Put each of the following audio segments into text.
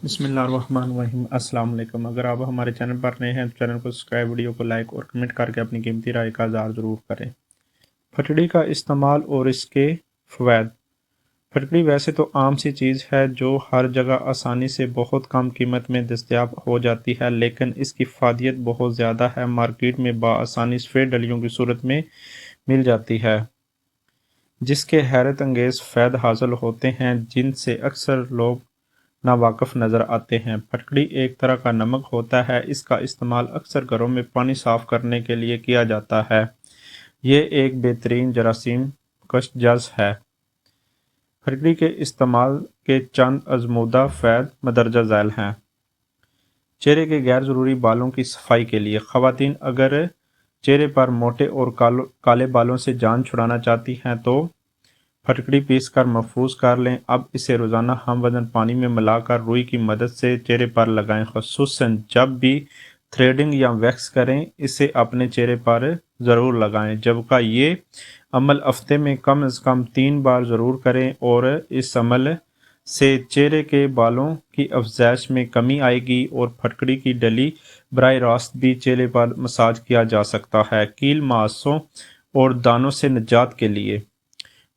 بسم اللہ الرحمن الرحیم۔ السلام علیکم۔ اگر آپ ہمارے چینل پر نئے ہیں تو چینل کو سبسکرائب، ویڈیو کو لائک اور کمنٹ کر کے اپنی قیمتی رائے کا اظہار ضرور کریں۔ پھٹڑی کا استعمال اور اس کے فوائد۔ پھٹڑی ویسے تو عام سی چیز ہے جو ہر جگہ آسانی سے بہت کم قیمت میں دستیاب ہو جاتی ہے، لیکن اس کی افادیت بہت زیادہ ہے۔ مارکیٹ میں بآسانی سفید ڈلیوں کی صورت میں مل جاتی ہے جس کے حیرت انگیز فوائد حاصل ہوتے ہیں جن سے اکثر لوگ ناواقف نظر آتے ہیں۔ پھٹکڑی ایک طرح کا نمک ہوتا ہے۔ اس کا استعمال اکثر گھروں میں پانی صاف کرنے کے لیے کیا جاتا ہے۔ یہ ایک بہترین جراثیم کش جز ہے۔ پھٹکڑی کے استعمال کے چند آزمودہ فوائد مندرجہ ذیل ہیں۔ چہرے کے غیر ضروری بالوں کی صفائی کے لیے۔ خواتین اگر چہرے پر موٹے اور کالے بالوں سے جان چھڑانا چاہتی ہیں تو پھٹکڑی پیس کر محفوظ کر لیں۔ اب اسے روزانہ ہم وزن پانی میں ملا کر روئی کی مدد سے چہرے پر لگائیں، خصوصاً جب بھی تھریڈنگ یا ویکس کریں اسے اپنے چہرے پر ضرور لگائیں، جبکہ یہ عمل ہفتے میں کم از کم 3 بار ضرور کریں، اور اس عمل سے چہرے کے بالوں کی افزائش میں کمی آئے گی اور پھٹکڑی کی ڈلی براہ راست بھی چہرے پر مساج کیا جا سکتا ہے۔ کیل، ماسوں اور دانوں سے نجات کے لیے۔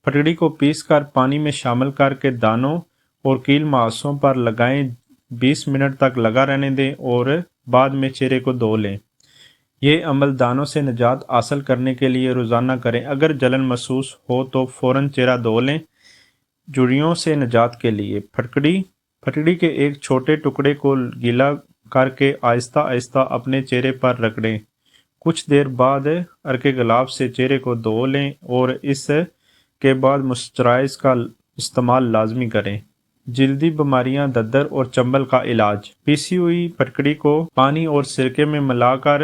پھٹکڑی کو پیس کر پانی میں شامل کر کے دانوں اور کیل ماسوں پر لگائیں، 20 منٹ تک لگا رہنے دیں اور بعد میں چہرے کو دھو لیں۔ یہ عمل دانوں سے نجات حاصل کرنے کے لیے روزانہ کریں۔ اگر جلن محسوس ہو تو فوراً چہرہ دھو لیں۔ جھریوں سے نجات کے لیے۔ پھٹکڑی کے ایک چھوٹے ٹکڑے کو گیلا کر کے آہستہ آہستہ اپنے چہرے پر رگڑیں۔ کچھ دیر بعد عرق گلاب سے چہرے کو دھو لیں اور اس کے بعد موئسچرائزر کا استعمال لازمی کریں۔ جلدی بیماریاں، ددر اور چنبل کا علاج۔ پیسی ہوئی پھٹکڑی کو پانی اور سرکے میں ملا کر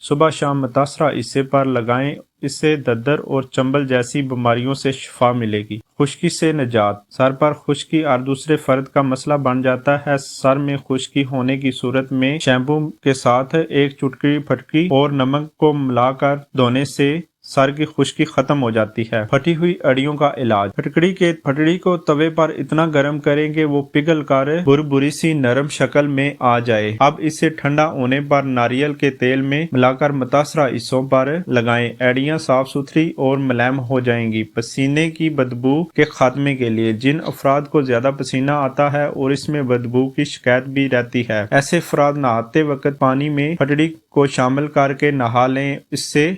صبح شام متاثرہ حصے پر لگائیں، اس سے ددر اور چنبل جیسی بیماریوں سے شفا ملے گی۔ خشکی سے نجات۔ سر پر خشکی ہر دوسرے فرد کا مسئلہ بن جاتا ہے۔ سر میں خشکی ہونے کی صورت میں شیمپو کے ساتھ ایک چٹکی پھٹکڑی اور نمک کو ملا کر دھونے سے سر کی خشکی ختم ہو جاتی ہے۔ پھٹی ہوئی اڑیوں کا علاج۔ پھٹکڑی کو توے پر اتنا گرم کریں کہ وہ پگھل کر بھر سی نرم شکل میں آ جائے۔ اب اسے ٹھنڈا ہونے پر ناریل کے تیل میں ملا کر متاثرہ حصوں پر لگائیں۔ ایڑیاں صاف ستھری اور ملائم ہو جائیں گی۔ پسینے کی بدبو کے خاتمے کے لیے۔ جن افراد کو زیادہ پسینہ آتا ہے اور اس میں بدبو کی شکایت بھی رہتی ہے، ایسے افراد نہاتے وقت پانی میں پھٹکڑی کو شامل کر کے نہا لیں، اس سے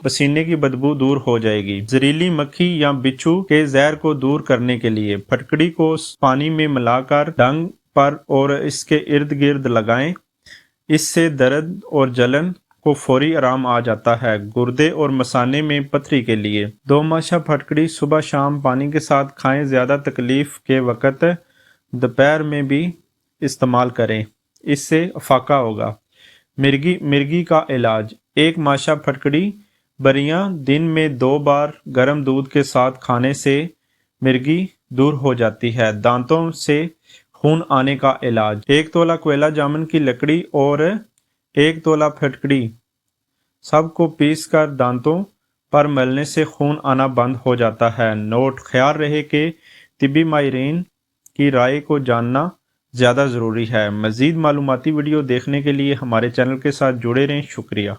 پسینے کی بدبو دور ہو جائے گی۔ زہریلی مکھی یا بچھو کے زہر کو دور کرنے کے لیے پھٹکڑی کو پانی میں ملا کر ڈنگ پر اور اس کے ارد گرد لگائیں، اس سے درد اور جلن کو فوری آرام آ جاتا ہے۔ گردے اور مثانے میں پتھری کے لیے 2 ماشا پھٹکڑی صبح شام پانی کے ساتھ کھائیں۔ زیادہ تکلیف کے وقت دوپہر میں بھی استعمال کریں، اس سے افاقہ ہوگا۔ مرگی کا علاج۔ 1 ماشا پھٹکڑی بریاں دن میں 2 بار گرم دودھ کے ساتھ کھانے سے مرگی دور ہو جاتی ہے۔ دانتوں سے خون آنے کا علاج۔ 1 تولہ کوئلہ جامن کی لکڑی اور 1 تولہ پھٹکڑی سب کو پیس کر دانتوں پر ملنے سے خون آنا بند ہو جاتا ہے۔ نوٹ: خیال رہے کہ طبی ماہرین کی رائے کو جاننا زیادہ ضروری ہے۔ مزید معلوماتی ویڈیو دیکھنے کے لیے ہمارے چینل کے ساتھ جڑے رہیں۔ شکریہ۔